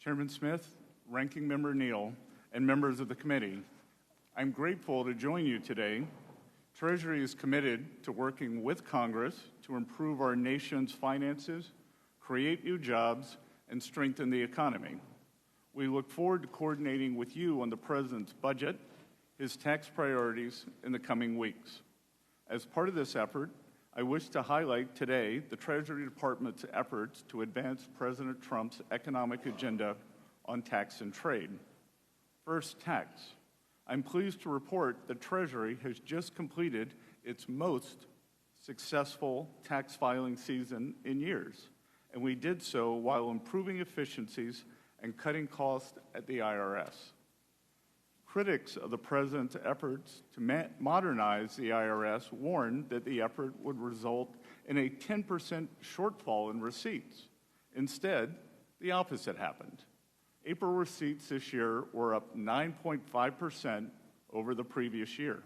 Chairman Smith, Ranking Member Neal, and members of the committee, I'm grateful to join you today. Treasury is committed to working with Congress to improve our nation's finances, create new jobs, and strengthen the economy. We look forward to coordinating with you on the President's budget, his tax priorities in the coming weeks. As part of this effort, I wish to highlight today the Treasury Department's efforts to advance President Trump's economic agenda on tax and trade. First, tax. I'm pleased to report that Treasury has just completed its most successful tax filing season in years, and we did so while improving efficiencies and cutting costs at the IRS. Critics of the President's efforts to modernize the IRS warned that the effort would result in a 10% shortfall in receipts. Instead, the opposite happened. April receipts this year were up 9.5% over the previous year,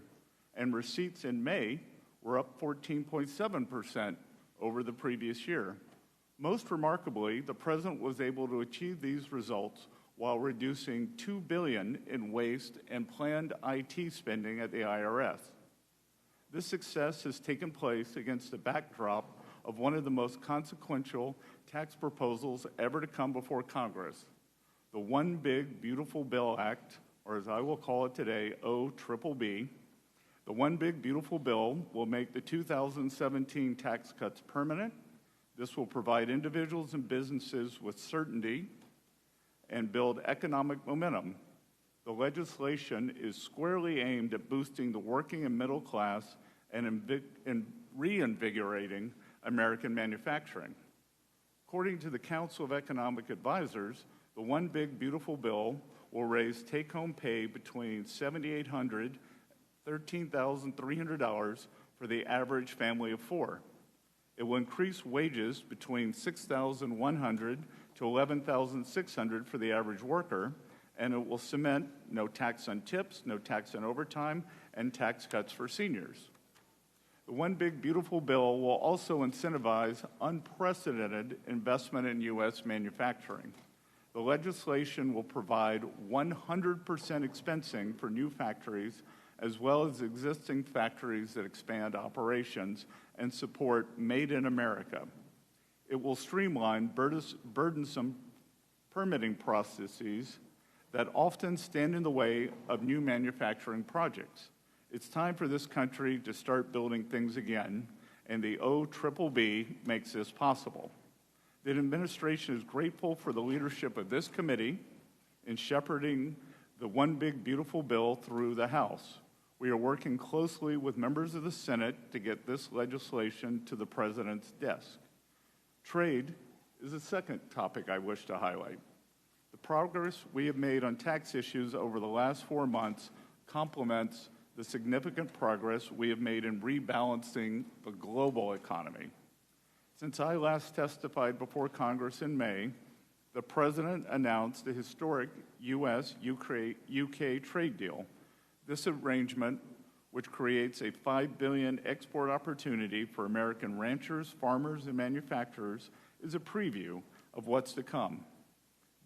and receipts in May were up 14.7% over the previous year. Most remarkably, the President was able to achieve these results while reducing $2 billion in waste and planned IT spending at the IRS. This success has taken place against the backdrop of one of the most consequential tax proposals ever to come before Congress, the One Big Beautiful Bill Act, or as I will call it today, OBBB. The One Big Beautiful Bill will make the 2017 tax cuts permanent. This will provide individuals and businesses with certainty and build economic momentum. The legislation is squarely aimed at boosting the working and middle class and reinvigorating American manufacturing. According to the Council of Economic Advisors, the One Big Beautiful Bill will raise take-home pay between $7,800 and $13,300 for the average family of four. It will increase wages between $6,100 to $11,600 for the average worker, and it will cement no tax on tips, no tax on overtime, and tax cuts for seniors. The One Big Beautiful Bill will also incentivize unprecedented investment in U.S. manufacturing. The legislation will provide 100% expensing for new factories, as well as existing factories that expand operations and support Made in America. It will streamline burdensome permitting processes that often stand in the way of new manufacturing projects. It's time for this country to start building things again, and the OBBB makes this possible. The administration is grateful for the leadership of this committee in shepherding the One Big Beautiful Bill through the House. We are working closely with members of the Senate to get this legislation to the President's desk. Trade is the second topic I wish to highlight. The progress we have made on tax issues over the last 4 months complements the significant progress we have made in rebalancing the global economy. Since I last testified before Congress in May, the President announced a historic U.S.-UK trade deal. This arrangement, which creates a $5 billion export opportunity for American ranchers, farmers, and manufacturers, is a preview of what's to come.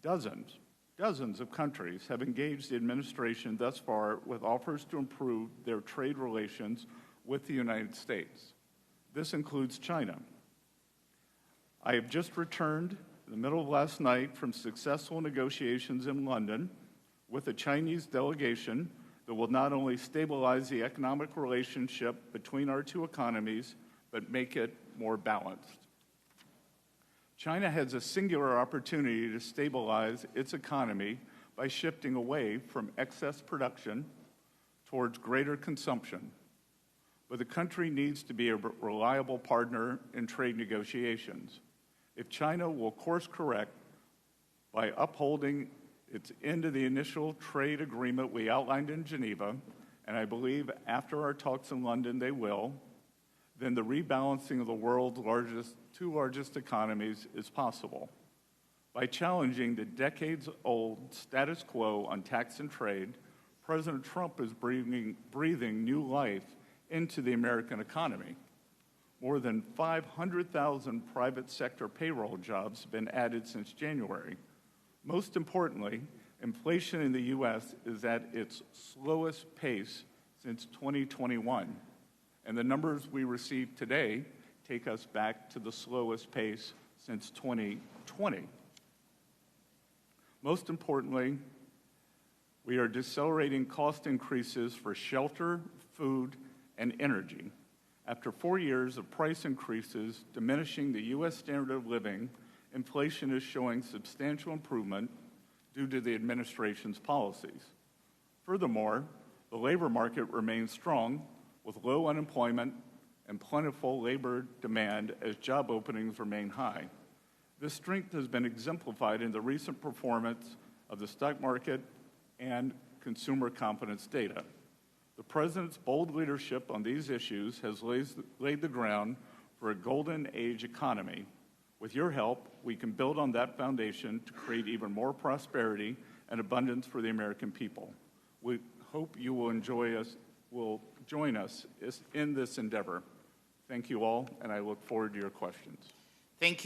Dozens of countries have engaged the administration thus far with offers to improve their trade relations with the United States. This includes China. I have just returned in the middle of last night from successful negotiations in London with a Chinese delegation that will not only stabilize the economic relationship between our two economies, but make it more balanced. China has a singular opportunity to stabilize its economy by shifting away from excess production towards greater consumption. But the country needs to be a reliable partner in trade negotiations. If China will course correct by upholding its end of the initial trade agreement we outlined in Geneva, and I believe after our talks in London they will, then the rebalancing of the world's two largest economies is possible. By challenging the decades-old status quo on tax and trade, President Trump is breathing new life into the American economy. More than 500,000 private sector payroll jobs have been added since January. Most importantly, inflation in the U.S. is at its slowest pace since 2021, and the numbers we receive today take us back to the slowest pace since 2020. Most importantly, we are decelerating cost increases for shelter, food, and energy. After 4 years of price increases diminishing the U.S. standard of living, inflation is showing substantial improvement due to the administration's policies. Furthermore, the labor market remains strong with low unemployment and plentiful labor demand as job openings remain high. This strength has been exemplified in the recent performance of the stock market and consumer confidence data. The President's bold leadership on these issues has laid the ground for a golden age economy. With your help, we can build on that foundation to create even more prosperity and abundance for the American people. We hope you will join us in this endeavor. Thank you all, and I look forward to your questions. Thank you.